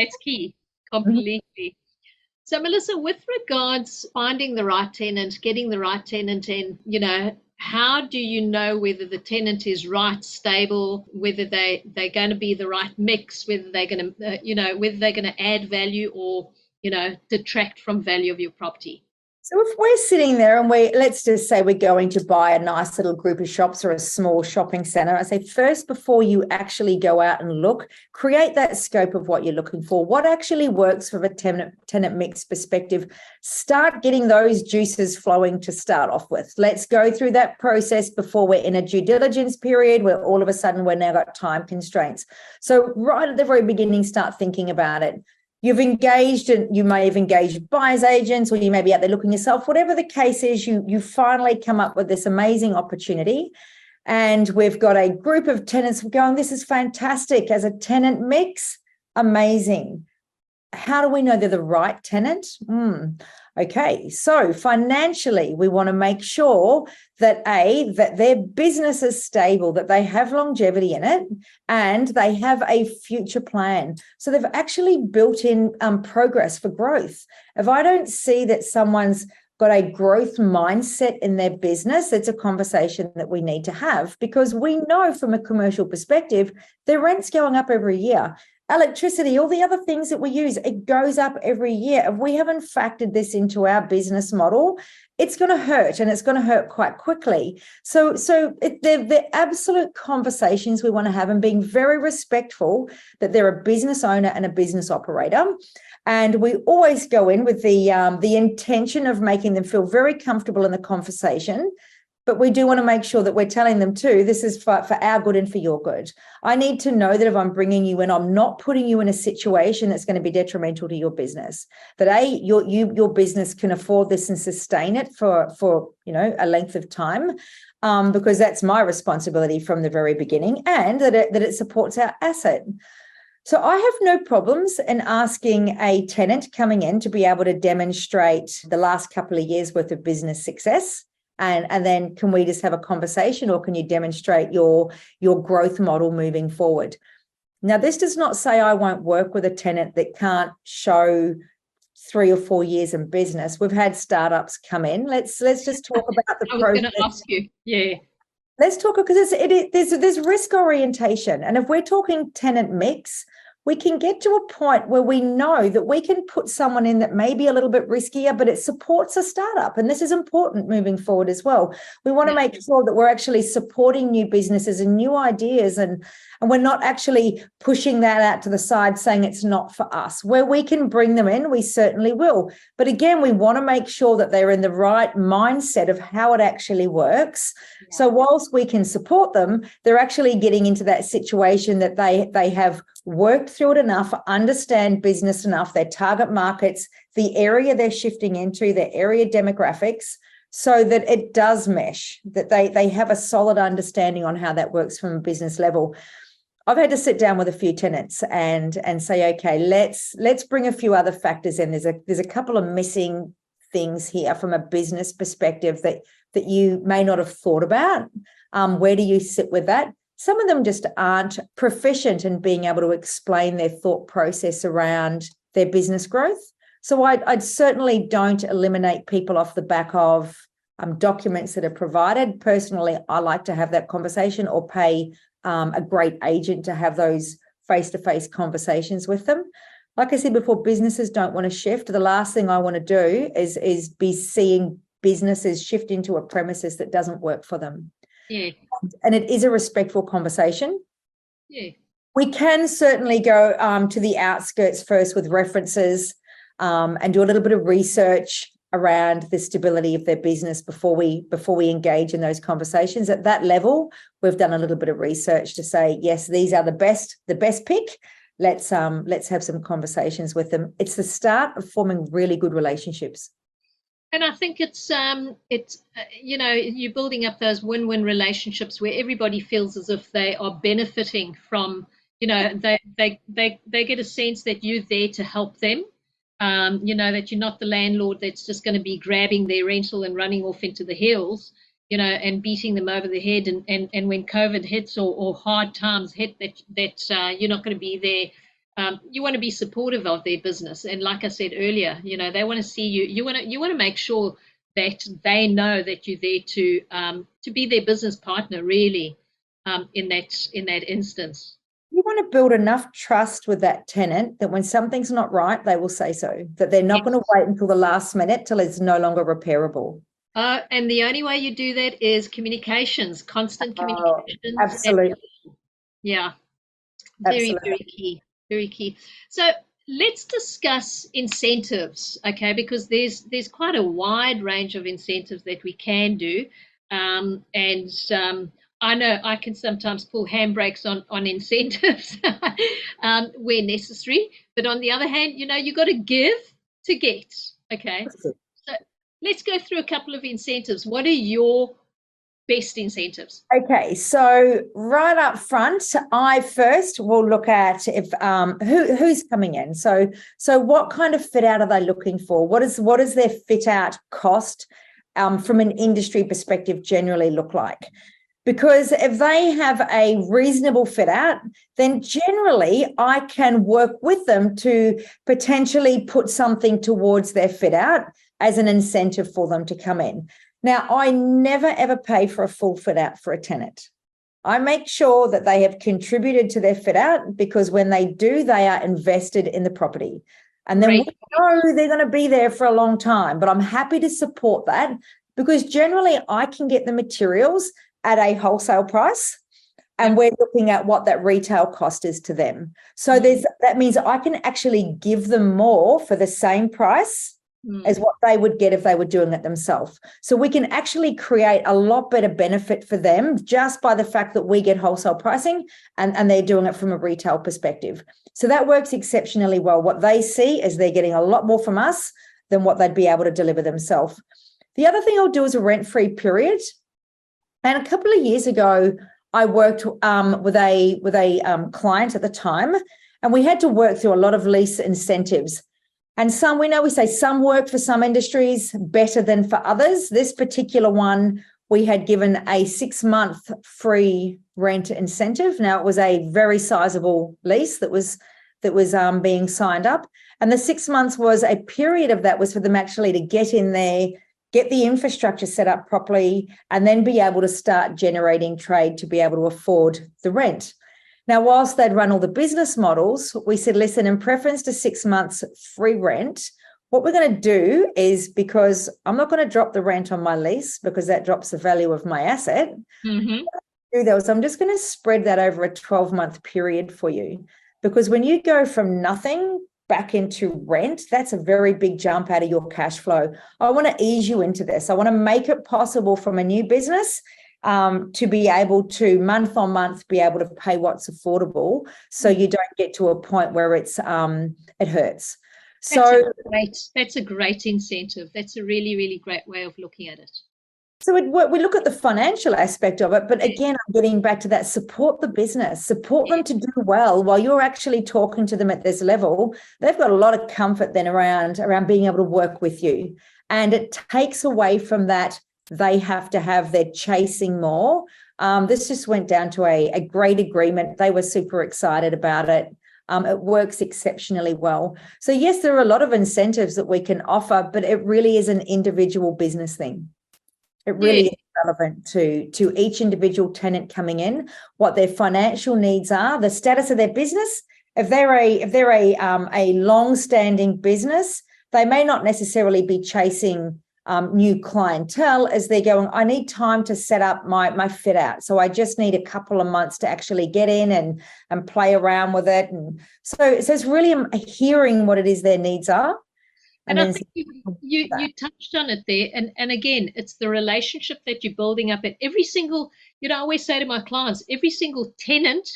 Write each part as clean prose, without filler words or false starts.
That's key, Mhm. completely. So, Melissa, with regards finding the right tenant, getting the right tenant in, how do you know whether the tenant is right, stable, whether they're going to be the right mix, whether they're going to, whether they're going to add value or, detract from value of your property? So if we're sitting there and let's just say we're going to buy a nice little group of shops or a small shopping center, I say first, before you actually go out and look, create that scope of what you're looking for. What actually works from a tenant mix perspective? Start getting those juices flowing to start off with. Let's go through that process before we're in a due diligence period where all of a sudden we're now got time constraints. So right at the very beginning, start thinking about it. You've engaged, and you may have engaged buyers agents, or you may be out there looking yourself. Whatever the case is, you finally come up with this amazing opportunity. And we've got a group of tenants going, this is fantastic. As a tenant mix, amazing. How do we know they're the right tenant? Okay, so financially, we want to make sure that that their business is stable, that they have longevity in it, and they have a future plan. So they've actually built in progress for growth. If I don't see that someone's got a growth mindset in their business, it's a conversation that we need to have, because we know from a commercial perspective, their rent's going up every year. Electricity, all the other things that we use, it goes up every year. If we haven't factored this into our business model, it's going to hurt, and it's going to hurt quite quickly. So they're the absolute conversations we want to have, and being very respectful that they're a business owner and a business operator. And we always go in with the intention of making them feel very comfortable in the conversation. But we do want to make sure that we're telling them too, this is for our good and for your good. I need to know that if I'm bringing you in, I'm not putting you in a situation that's going to be detrimental to your business. That your business can afford this and sustain it for a length of time, because that's my responsibility from the very beginning, and that it supports our asset. So I have no problems in asking a tenant coming in to be able to demonstrate the last couple of years worth of business success. And then can we just have a conversation, or can you demonstrate your growth model moving forward? Now, this does not say I won't work with a tenant that can't show 3 or 4 years in business. We've had startups come in. Let's just talk about the I was going process. to ask you. Yeah. Let's talk, because there's risk orientation. And if we're talking tenant mix, we can get to a point where we know that we can put someone in that may be a little bit riskier, but it supports a startup. And this is important moving forward as well. We want to make sure that we're actually supporting new businesses and new ideas, and we're not actually pushing that out to the side saying it's not for us. Where we can bring them in, we certainly will. But again, we want to make sure that they're in the right mindset of how it actually works. Yeah. So whilst we can support them, they're actually getting into that situation that they have worked through it enough, understand business enough, their target markets, the area they're shifting into, their area demographics, so that it does mesh, that they have a solid understanding on how that works from a business level. I've had to sit down with a few tenants and say, okay, let's bring a few other factors in. There's a couple of missing things here from a business perspective that you may not have thought about. Where do you sit with that? Some of them just aren't proficient in being able to explain their thought process around their business growth. So I'd certainly don't eliminate people off the back of documents that are provided. Personally, I like to have that conversation, or pay a great agent to have those face-to-face conversations with them. Like I said before, businesses don't want to shift. The last thing I want to do is be seeing businesses shift into a premises that doesn't work for them. Yeah. And it is a respectful conversation. Yeah. We can certainly go to the outskirts first with references, and do a little bit of research around the stability of their business before we engage in those conversations. At that level, we've done a little bit of research to say, yes, these are the best pick. Let's have some conversations with them. It's the start of forming really good relationships. And I think it's you're building up those win-win relationships where everybody feels as if they are benefiting from, they get a sense that you're there to help them, that you're not the landlord that's just going to be grabbing their rental and running off into the hills, and beating them over the head. And when COVID hits, or hard times hit, that you're not going to be there you want to be supportive of their business. And like I said earlier, they want to see you. You want to make sure that they know that you're there to be their business partner, really, in that instance. You want to build enough trust with that tenant that when something's not right, they will say so, that they're not going to wait until the last minute till it's no longer repairable. And the only way you do that is communications, constant Oh, communications, and absolutely. yeah, very, very Absolutely. key, very key. So let's discuss incentives, okay? Because there's quite a wide range of incentives that we can do, and I know I can sometimes pull handbrakes on incentives where necessary, but on the other hand, you got to give to get, okay? So let's go through a couple of incentives. What are your best incentives? Okay, so right up front, I first will look at if who's coming in. So what kind of fit out are they looking for? What is their fit out cost from an industry perspective generally look like? Because if they have a reasonable fit out, then generally I can work with them to potentially put something towards their fit out as an incentive for them to come in. Now, I never ever pay for a full fit out for a tenant. I make sure that they have contributed to their fit out because when they do, they are invested in the property. And then we Great. know they're going to be there for a long time. But I'm happy to support that because generally I can get the materials at a wholesale price. And we're looking at what that retail cost is to them. So that means I can actually give them more for the same price as what they would get if they were doing it themselves. So we can actually create a lot better benefit for them just by the fact that we get wholesale pricing and they're doing it from a retail perspective. So that works exceptionally well. What they see is they're getting a lot more from us than what they'd be able to deliver themselves. The other thing I'll do is a rent-free period. And a couple of years ago, I worked with a client at the time, and we had to work through a lot of lease incentives. And we say some work for some industries better than for others. This particular one, we had given a 6-month free rent incentive. Now, it was a very sizable lease that was being signed up. And the 6 months was a period of that was for them actually to get in there, get the infrastructure set up properly, and then be able to start generating trade to be able to afford the rent. Now, whilst they'd run all the business models, we said, listen, in preference to 6 months free rent, what we're going to do is, because I'm not going to drop the rent on my lease because that drops the value of my asset, I'm just going to spread that over a 12-month period for you. Because when you go from nothing back into rent, that's a very big jump out of your cash flow. I want to ease you into this. I want to make it possible from a new business to be able to month on month be able to pay what's affordable, so you don't get to a point where it hurts. That's a great incentive. That's a really, really great way of looking at it. So we look at the financial aspect of it, but again, I'm getting back to that: support the business, support them to do well while you're actually talking to them at this level. They've got a lot of comfort then around being able to work with you, and it takes away from that. They have to have their chasing more. This just went down to a great agreement. They were super excited about it. It works exceptionally well. So yes, there are a lot of incentives that we can offer, but it really is an individual business thing. It really is relevant to each individual tenant coming in, what their financial needs are, the status of their business. If they're a long-standing business, they may not necessarily be chasing new clientele as they're going, I need time to set up my fit out. So I just need a couple of months to actually get in and play around with it. And so it's really hearing what it is their needs are. And I think you touched on it there. And again, it's the relationship that you're building up. And every single, I always say to my clients, every single tenant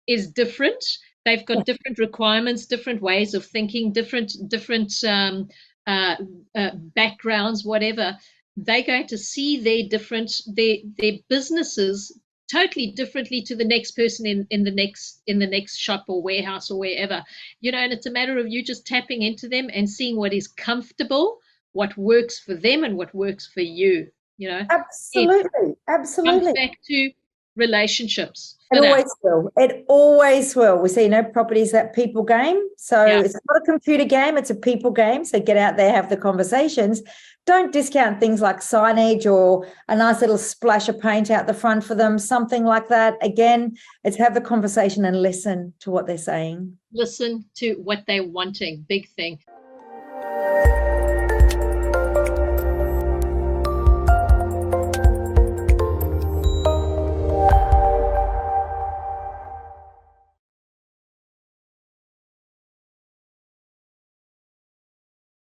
is different. They've got different requirements, different ways of thinking, different backgrounds, whatever. They're going to see their businesses totally differently to the next person in the next shop or warehouse or wherever, and it's a matter of you just tapping into them and seeing what is comfortable, what works for them and what works for you. Absolutely It comes back to relationships, It always will. It always will. We see, properties that people game. So it's not a computer game, it's a people game. So get out there, have the conversations. Don't discount things like signage or a nice little splash of paint out the front for them, something like that. Again, it's have the conversation and listen to what they're saying. Listen to what they're wanting. Big thing.